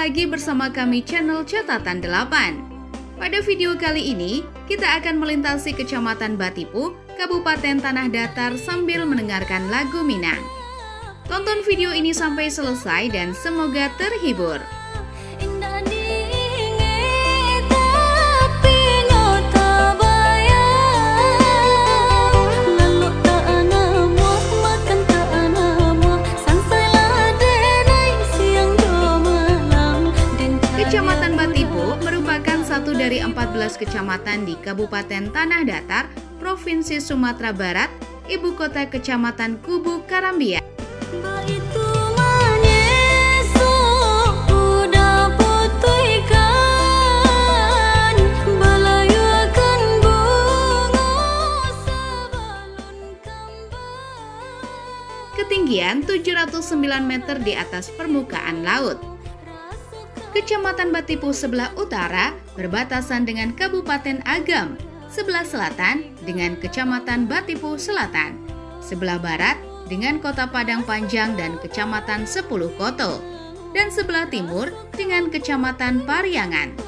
lagi bersama kami channel Catatan 8. Pada video kali ini, kita akan melintasi Kecamatan Batipu, Kabupaten Tanah Datar sambil mendengarkan lagu Minang. Tonton video ini sampai selesai dan semoga terhibur. Kecamatan Batipu merupakan satu dari 14 kecamatan di Kabupaten Tanah Datar, Provinsi Sumatera Barat, ibu kota Kecamatan Kubu Karambia. Ketinggian 709 meter di atas permukaan laut. Kecamatan Batipu sebelah utara berbatasan dengan Kabupaten Agam, sebelah selatan dengan Kecamatan Batipu Selatan, sebelah barat dengan Kota Padang Panjang dan Kecamatan Sepuluh Koto, dan sebelah timur dengan Kecamatan Pariangan.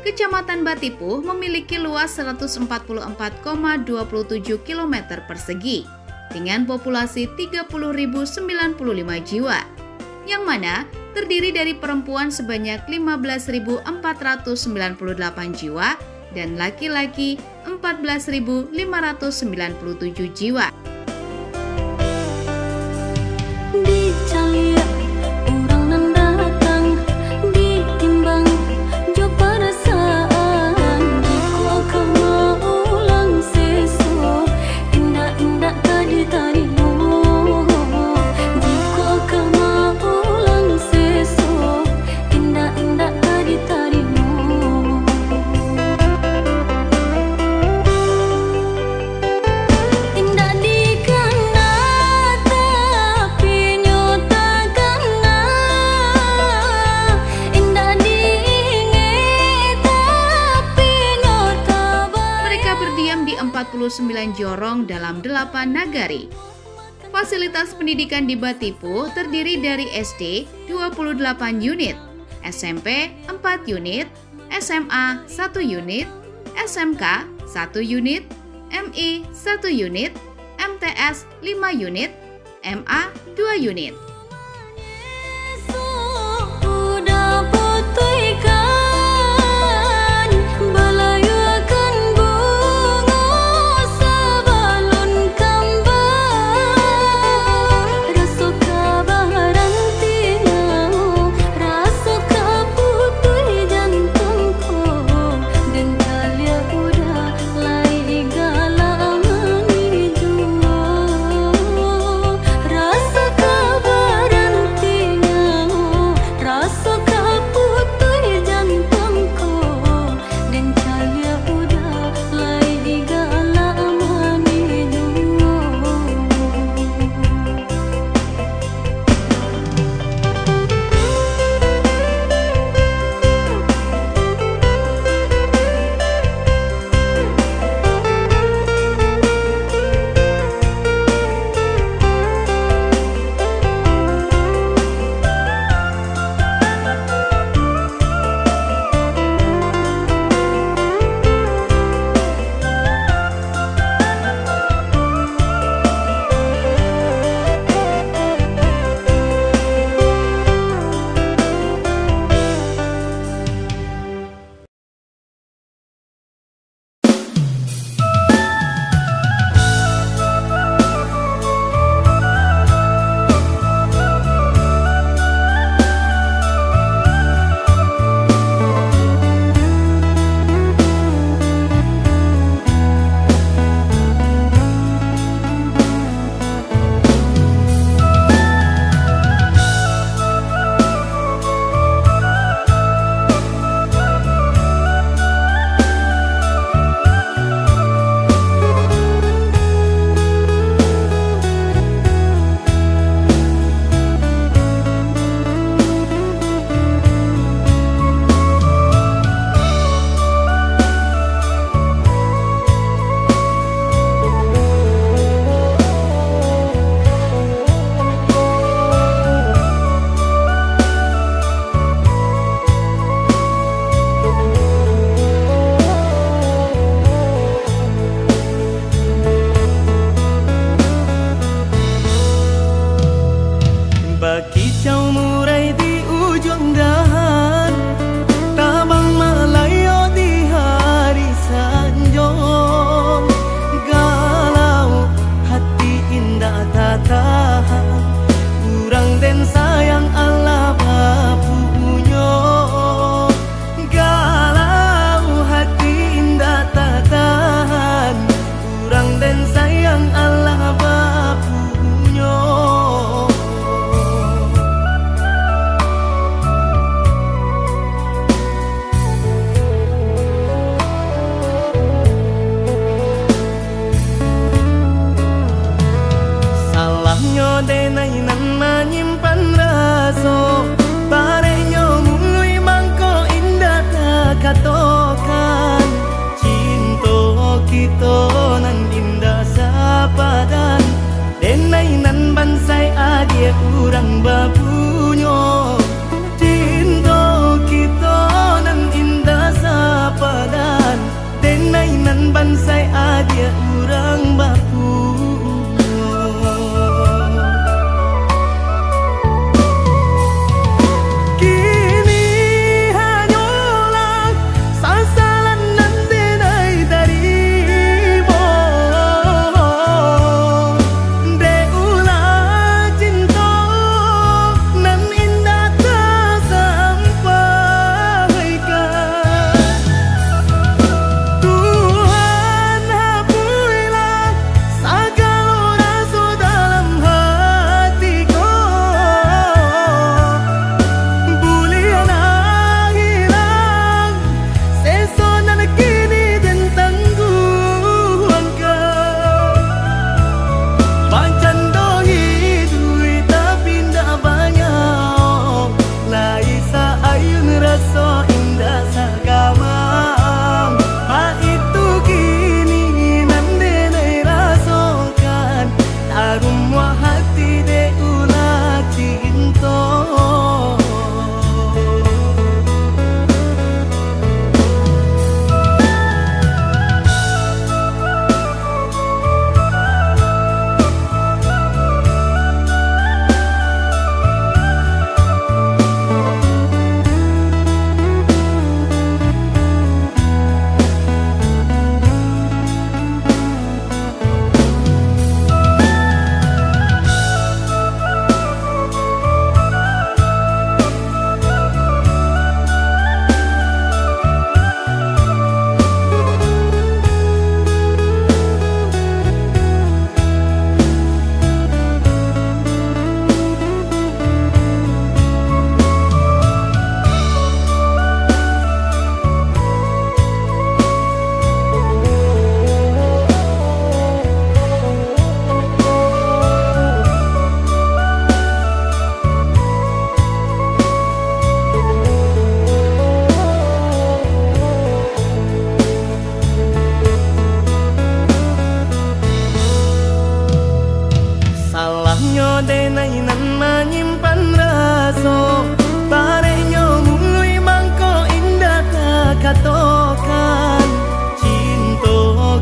Kecamatan Batipu memiliki luas 144,27 km persegi dengan populasi 30.095 jiwa, yang mana terdiri dari perempuan sebanyak 15.498 jiwa dan laki-laki 14.597 jiwa. Di 49 jorong dalam 8 nagari. Fasilitas pendidikan di Batipu terdiri dari SD 28 unit, SMP 4 unit, SMA 1 unit, SMK 1 unit, MI 1 unit, MTS 5 unit, MA 2 unit. Rasa kabar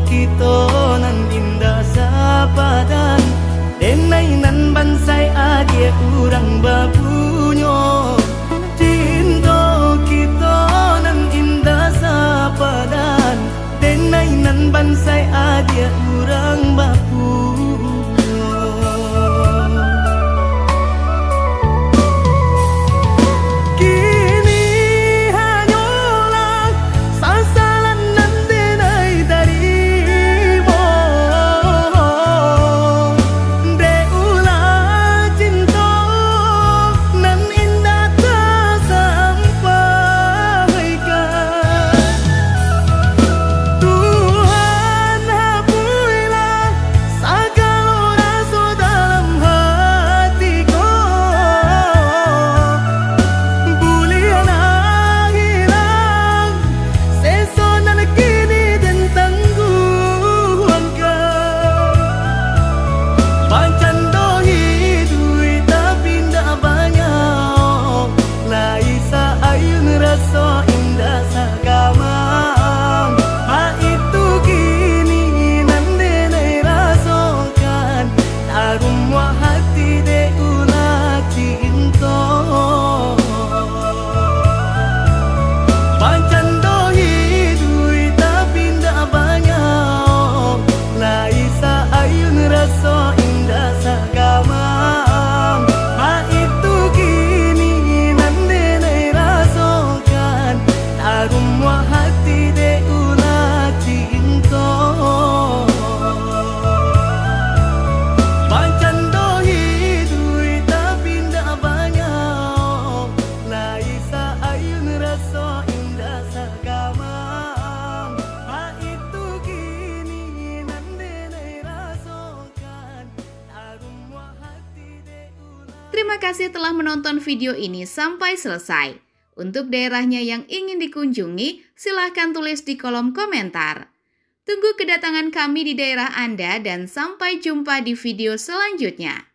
kita nan indah sapadan denai nan bansai adia urang bapunyo cinta kita nan indah sapadan denai nan bansai adia urang bapunyo Terima kasih telah menonton video ini sampai selesai. Untuk daerahnya yang ingin dikunjungi, silahkan tulis di kolom komentar. Tunggu kedatangan kami di daerah Anda dan sampai jumpa di video selanjutnya.